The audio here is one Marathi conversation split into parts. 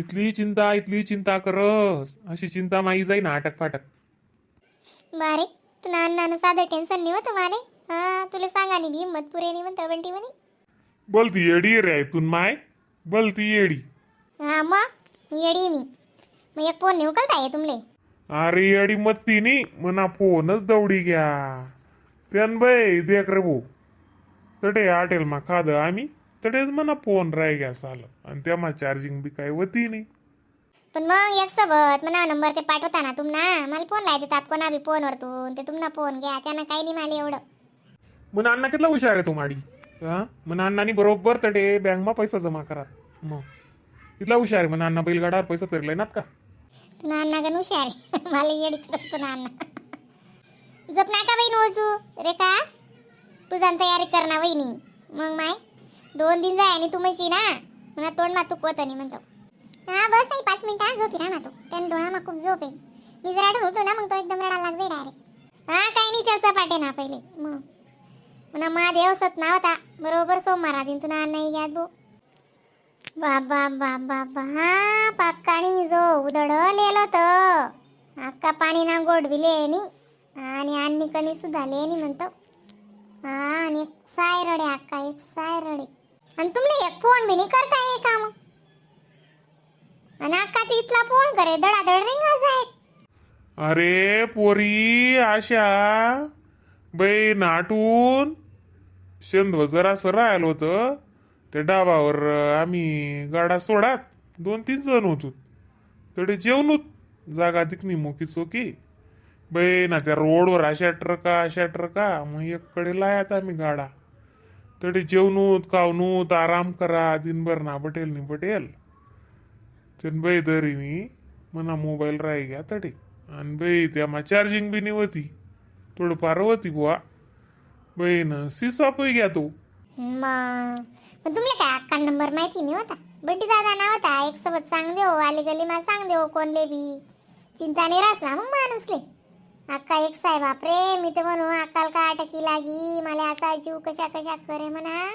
इथली चिंता करस अशी चिंता माई जाई ना अटक फाटक. बारे तुला अण्णानं साधं टेन्शन नाही होतं मारे. हा तुला सांगा नी हिंमत पुरे नाही म्हणतं बंटी म्हणे. बोलती येडी रे तून माय बोलती येडी. हा मग येडी मी. मग एक फोन नेऊ का तुमले. अरे येडी मत्ती नी मना फोनच दौडी घ्या त्यान बाई देख रे भाऊ तटे आटेल मा खाद आम्ही तटेच मना फोन राय घ्या साल आणि त्यामा चार्जिंग बी काय होती नाही. पण मग एक सोबत म्हणा नंबर ते पाठवता ना तुम्हाला मला फोन लायचे तात कोणा बी फोनवरतून ते तुम्हाला फोन घ्या त्यांना काही नाही मला एवढं. मग अण्णा कितला हुशार आहे तू माडी. हा मग अण्णानी बरोबर तटे बँक मा पैसा जमा करा मग कितला हुशार आहे म्हणा अण्णा बैलगाडावर पैसा पेरलाय ना का. तुला अण्णा का हुशार मला येडी करतो ना अण्णा. जप नाका बहीण ओजू रे का तुझा तयारी करना वहिनी. मग माय 2 दिन जाय आणि तू म्हणशी ना मला तोंड मा तुकवत नाही म्हणतो. हा बस नाही 5 मिनिटं झोपी राहा ना तो त्यानं डोळा मा खूप झोप आहे. मी जर आठवण होतो ना मग तो एकदम रडायला लागते डायरेक्ट. हा काही नाही चर्चा पाटे ना पहिले मग म्हणा महादेव सतना होता बरोबर सोमवार दिन तुला नाही घ्यात भो. बाबा बाबा बा हा पाकाणी जो उदडलेलो तर अक्का पाणी ना गोडविले नी आणि अन्नी कणी सुद्धा लेनी म्हणतो. हा आणि एक साय रडे अक्का एक साय रडे आणि तुमले एक फोन बी नाही करता ये काम आणि अक्का ती इथला फोन करे दडादड रिंग आहे. अरे पोरी आशा बाई नाटून शेंदव जरा राहिलो होतं त्या डाबावर आम्ही गाडा सोडात 2-3 जण होतो तडे जेवणूत जागा दिकनी मोकी चोकी बाई ना त्या रोडवर अशा ट्रका मग एककडे लायात आम्ही गाडा तडे जेवणूत कावनूत आराम करा दिनभर ना बटेल नि बटेल त्यान बाई दरी मी मना मोबाईल राही घ्या तडे आणि बाई त्या चार्जिंग बी होती थोडंफार होती बुवा बाई न सिसाप घ्या तो. पण तुमले काय अक्का नंबर माहिती नाही होता. बंटी दादा ना होता एक सोबत सांग देऊ आली गली मा सांग देऊ कोणले बी चिंता नाही रास ना मग माणूसले. अक्का एक साहेब बापरे मी तर म्हणू अक्काल का अटकी लागी मला असा जीव कशा करे म्हणा.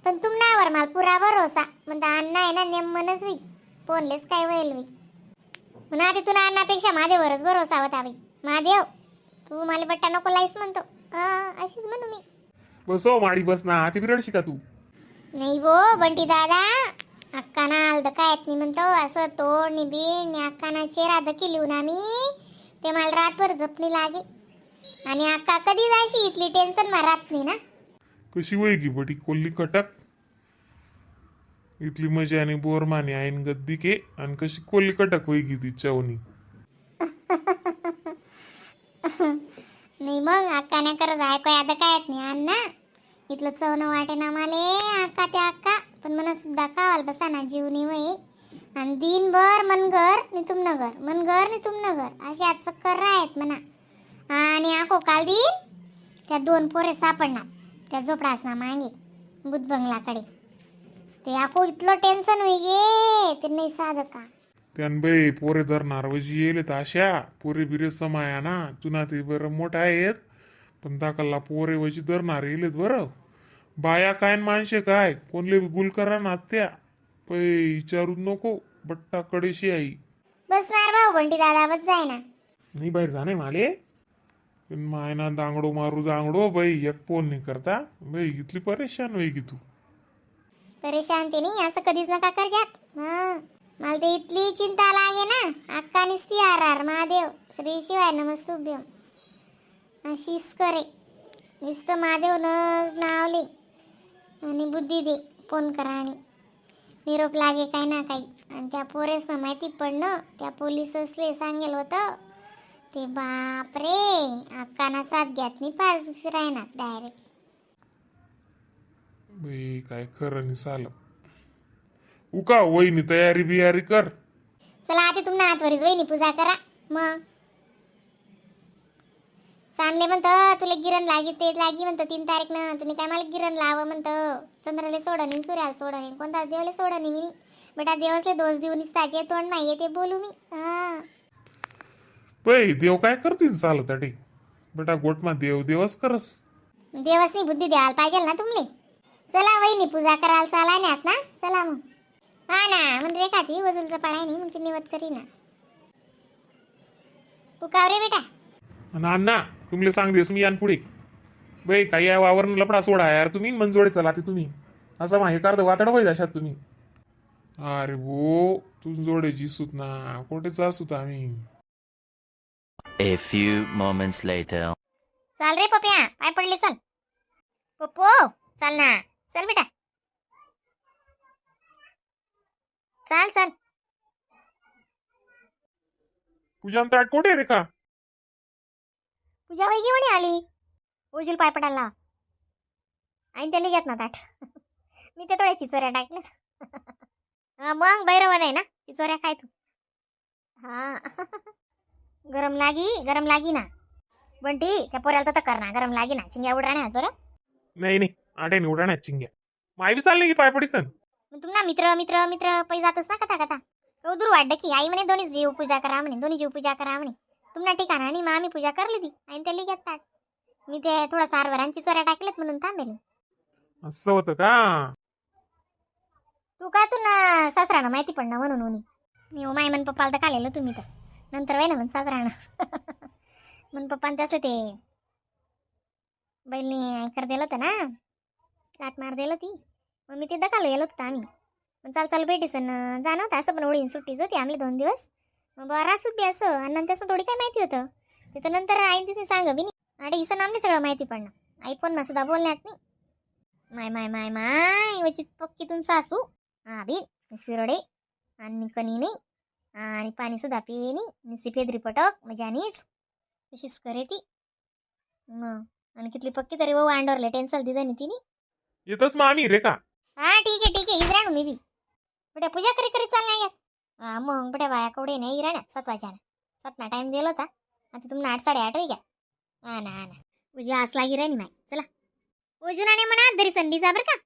पण तुमनावर मला पुरा भरोसा म्हणता अण्णा आहे ना नेम म्हणच वी फोनलेच काय होईल वी म्हणा ते तुला अण्णापेक्षा माझ्यावरच भरोसा होता बाई. महादेव तू मला बट्टा नको लाईस म्हणतो. अशीच म्हणू मी. बसो माडी बस ना हाती बिरड शिका तू. नाही वो बंटी दादा अक्का ना आलद काय नाही म्हणतो असं तोड नि बीड नि अक्का ना चेहरा दकी लिहून आम्ही ते मला रातभर झपणी लागे आणि अक्का कधी जाशी इथली टेन्शन मा राहत नाही ना. कशी वय की बटी कोल्ली कटक इथली मजा आणि बोरमाने आईन गद्दी के आणि कशी कोल्ली कटक वय की ती चवनी. नाही मग अक्का नाही करत ऐकू आता काय नाही अण्णा इथलं चवनं वाटे ना माले अक्का ते अक्का पण मला सुद्धा कावाल बसा ना जीवनी वय आणि दिनभर मनगर नि तुमनं घर मनगर नि तुमनं घर असे आज चक्कर आहेत म्हणा. आणि आखो काल दिन त्या 2 पोरे सापडणार त्या झोपडास ना मागे बुध बंगलाकडे ते आखो इथलं टेन्शन होई गे ते नाही साध का. त्यान बाई पोरे धरणार वजी येले तर अशा पोरे बिरे समाया ना तुना ते बरं मोठा आहेत पण दाखलला पोरे वजी धरणार येलेत बरं. बाया काय माणसे काय कोणले गुल करा ना त्या पै विचारू नको बट्टा कडेशी आई. बसणार भाऊ बंटी दादा बस जाय ना. नाही बाहेर जाणे माले मायना दांगडो मारू दांगडो बाई एक फोन नाही करता बाई इथली परेशान होई की तू. परेशान ते नाही असं कधीच नका करजात. मला ते इथली चिंता लागे ना अक्का निसती आर महादेव श्री शिवाय नमस्तुभ्यम अशीच करे नुसतं महादेव नच नावले आणि बुद्धी दे फोन करा आणि निरोप लागे काही ना काही. आणि त्या पोरेस माहिती पडणं त्या पोलिसले सांगेल होतं ते बापरे अक्काना साथ घ्यात नाही पास राहणार डायरेक्ट. बाई काय खरं नाही साल उका वहिनी तयारी बियारी कर. चला आता तुम्हाला आतवरीच वहिनी पूजा करा. मग चांगले म्हणतं तुला गिरण लागी ते लागी म्हणतं 3 तारीख ना तुम्ही काय मला गिरण लावं म्हणतं चंद्राला सोडणी सूर्याला सोडणी कोणता देवले सोडणी मी बेटा देवसले दोष देऊन साचे तोंड नाही ते बोलू मी. बाई देव काय करतील चालत अटे बेटा गोटमा देव देवच करस. देवसनी बुद्धी द्यायला पाहिजे ना तुमले. चला वहिनी पूजा करायला चाला नाही ना चला मग. हा ना म्हणजे रे का ती वजूलचा पाळा नाही म्हणते निवत करी ना तू काव रे बेटा. आणि अण्णा तुम्हाला सांगतेस मी यान पुढे बाई काही या वावरण लपडा सोडा यार तुम्ही मनजोडे चला ते तुम्ही असं माहे कार्द वातड होईल अशात तुम्ही. अरे भो तू जोडेची सूत ना कोठेच असू आम्ही. A few moments later. चाल रे पप्या पाय पडले चल. पप्पो चाल ना चल बेटा चाल चाल. पूजान ताट कोठे रे का. पूजा वैगी म्हणे आली उजूल पाय पडायला लाव. आणि त्याला घेत ना ताट. मी ते थोड्या चिचोऱ्या टाकल्या. मग बैरवन आहे ना चिचोऱ्या काय तू. हा गरम लागी ना बंटी त्या पोऱ्याला तर कर ना गरम लागी ना चिंग्या उड राहण्यात बरं. नाही नाही आटे निवडा नाही चिंग्या माय बी चालले की पाय पडिसन. मग तुम ना मित्र मित्र मित्र पै जातच ना कथा कथा दूर वाटतं की आई म्हणे दोन्ही जीव पूजा करा म्हणे दोन्ही जीव पूजा करा म्हणे. तुमना ठिकाणा आणि मग आम्ही पूजा करली ती आणि त्याला घेतात. मी ते थोडा हरभऱ्यांची चोऱ्या टाकल्यात म्हणून थांबेल. असं होतं का. तू का तू ना सासरानं माहिती पडणं म्हणून उनी मी माय मन पप्पाला तर कालेलं तुम्ही तर नंतर वय ना म्हण सासरानं. मन पप्पानं त्याचं ते बैलनी ऐकर दिलं होतं ना लात मार दिलं ती मग मी ते दकाला गेलो होतं आम्ही. पण चाल भेटी सण जाणं होतं असं पण ओळीन सुट्टीच होती आम्ही 2 दिवस. मग बरं असू दे असं आणि नंतर थोडी काय माहिती होतं तिथं नंतर आई तिथे सांग बी नाही आणि इसं नामने सगळं माहिती पडणं. आई पण ना सुद्धा बोलण्यात नाही. माय माय माय माय वची पक्कीतून सासू हा बी शिरडे आणि कणी नाही आणि पाणी सुद्धा पिये नाही निसी पेदरी पटक मजानीच तशीच करे ती. मग आणि कितली पक्की तरी वो अंडोरले टेन्सल दिलं तिने. येतच मग आम्ही रे का. हा ठीक आहे इज मी बी बट्या पूजा करी चालण्या घ्या. हा मग बट्या बाया कवडे नाही राहण्यात 7 वाजता 7 टाइम दिला होता आता तुम्हाला 8 8:30 होई घ्या. हा ना पूजा आज लागी राहिली माय चला ओजूनाने म्हणा दरी संडीचा बरं का.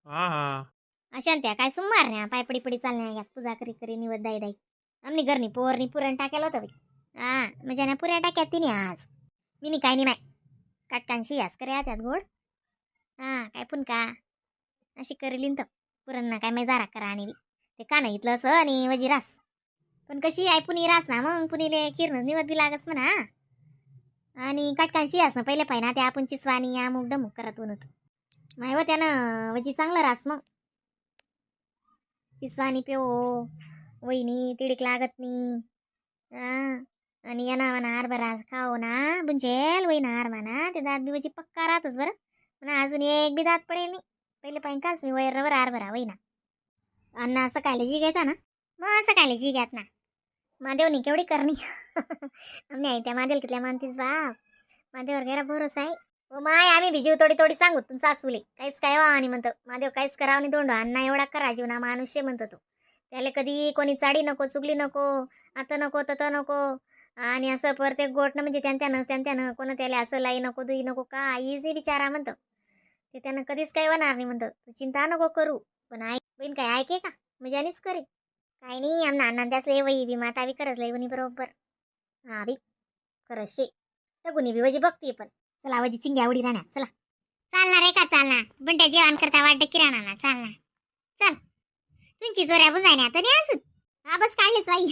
हा हा अशांत्या काय सुमार न्या पाय पडी चालण्या घ्या पूजा करी निवत दाई आमनी घरनी पोरनी पुरण टाकायला होतं बाई. हा म्हणजे ना पुऱ्या टाक्यात तिने आज मी नाही काय नाही माय काटकांशी यास करे त्यात गोड. हा काय पण का अशी करेलीन तर पुरण ना काय माय जारा करा आणि ते का नाही इथलं असं आणि वजी रास पण कशी आई पुनी रास ना मग पुनीले किरण निवत बी लागस म्हणा. आणि काटकांशी यास ना पहिले पाहिजे ना ते आपण चिचवानी या मुग डमुक करत होत माय व त्यानं वजी चांगलं रास मग चिचवानी पेव वहिनी तिडीक लागत नाही. आणि या नावाना हरभरा खाओ ना बुंजेल वही ना हार म्हणा ते दात बी वजी पक्का राहतच बरं म्हणा अजून एक बी दात पडेल नाही. पहिले पाहिजे काच मी वैरवर हरभरा वही ना अण्णा सकाळी जी घ्यायचा ना मग सकाळी जी घ्यात ना मादेवनी केवढी करणी. आम्ही आई त्या मादेल कितल्या मानतीच बाप मादेवर गेला भरोसा आहे. हो माय आम्ही भिजीव थोडी सांगू तुम सासूले काहीच काय वा आणि म्हणतो मादेव काहीच करावं नाही दोंडो अण्णा एवढा करा जीवना मानुष्य म्हणतो तो त्याला कधी कोणी चाडी नको चुगली नको आता नको तत नको आणि असं प्रत्येक गोटनं म्हणजे त्यांच्यानं कोण त्याला असं लाई नको दुई नको का इझी विचारा म्हणतं ते त्यानं कधीच काही होणार नाही म्हणतं तू चिंता नको करू. पण ऐक बहीण काय ऐके का म्हणजे आणिच करे काही नाही आमना अण्णा त्याचं वही बी माता बी करच लई बरोबर. हा बी खरंच शे तर गुन्हे बी वजी बघते पण चला वजी चिंगी आवडी राहणार चला चालणार आहे का चालणार बंट्या जेवण करता वाटतं किराणा ना चालणार चल तुमची चोऱ्या बुजायने आता नाही असून हा बस काढलीच बाई.